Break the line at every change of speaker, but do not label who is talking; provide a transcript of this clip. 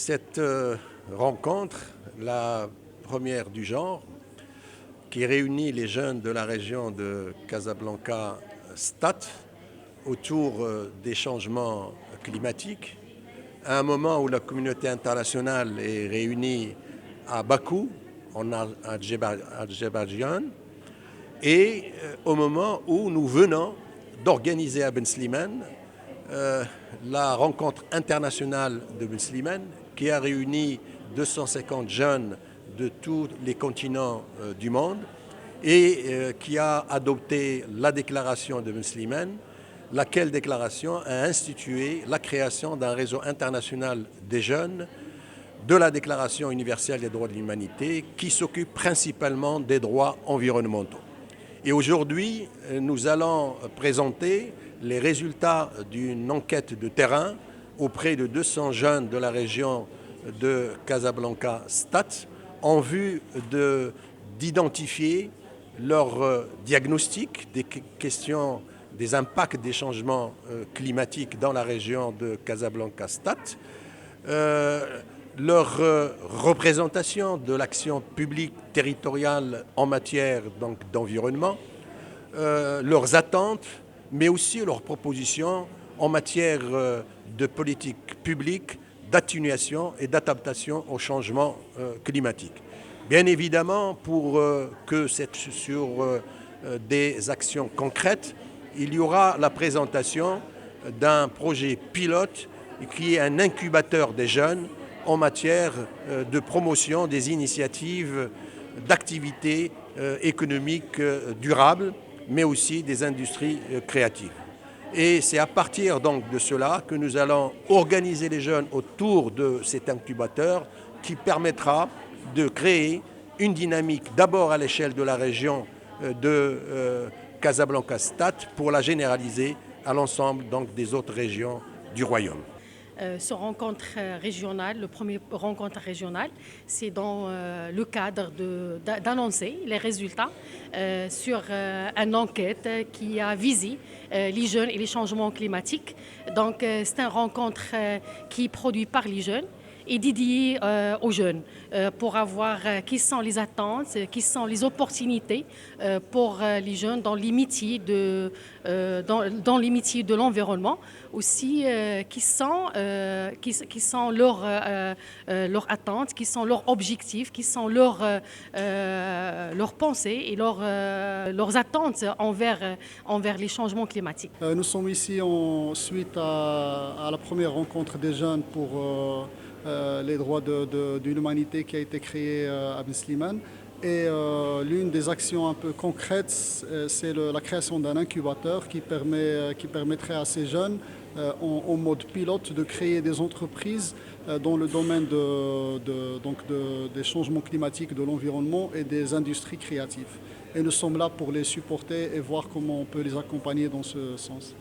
Cette rencontre, la première du genre, qui réunit les jeunes de la région de Casablanca-Stade autour des changements climatiques, à un moment où la communauté internationale est réunie à Bakou, en Azerbaïdjan, et au moment où nous venons d'organiser à Ben Slimane la rencontre internationale de Ben Slimane, qui a réuni 250 jeunes de tous les continents du monde et qui a adopté la déclaration de Ben Slimane, laquelle déclaration a institué la création d'un réseau international des jeunes de la Déclaration universelle des droits de l'humanité qui s'occupe principalement des droits environnementaux. Et aujourd'hui, nous allons présenter les résultats d'une enquête de terrain auprès de 200 jeunes de la région de Casablanca-Stade en vue d'identifier leur diagnostic des questions des impacts des changements climatiques dans la région de Casablanca-Stade, leur représentation de l'action publique territoriale en matière d'environnement, leurs attentes, mais aussi leurs propositions en matière de politique publique, d'atténuation et d'adaptation au changement climatique. Bien évidemment, pour que sur des actions concrètes, il y aura la présentation d'un projet pilote qui est un incubateur des jeunes en matière de promotion des initiatives d'activités économiques durables, mais aussi des industries créatives. Et c'est à partir donc de cela que nous allons organiser les jeunes autour de cet incubateur qui permettra de créer une dynamique d'abord à l'échelle de la région de Casablanca-Stade pour la généraliser à l'ensemble donc des autres régions du royaume.
Ce rencontre régionale, le premier rencontre régionale, c'est dans le cadre d'annoncer les résultats sur une enquête qui a visé les jeunes et les changements climatiques. Donc c'est une rencontre qui est produite par les jeunes et dédiée aux jeunes pour voir quelles sont les attentes, quelles sont les opportunités pour les jeunes dans les métiers de l'environnement, aussi qui sont leurs attentes, qui sont leurs objectifs, qui sont leurs pensées et leurs attentes envers les changements climatiques.
Nous sommes ici suite à la première rencontre des jeunes pour les droits de l'humanité qui a été créée à Ben Slimane. Et l'une des actions un peu concrètes, c'est la création d'un incubateur qui permettrait à ces jeunes, en mode pilote, de créer des entreprises dans le domaine des changements climatiques, de l'environnement et des industries créatives. Et nous sommes là pour les supporter et voir comment on peut les accompagner dans ce sens.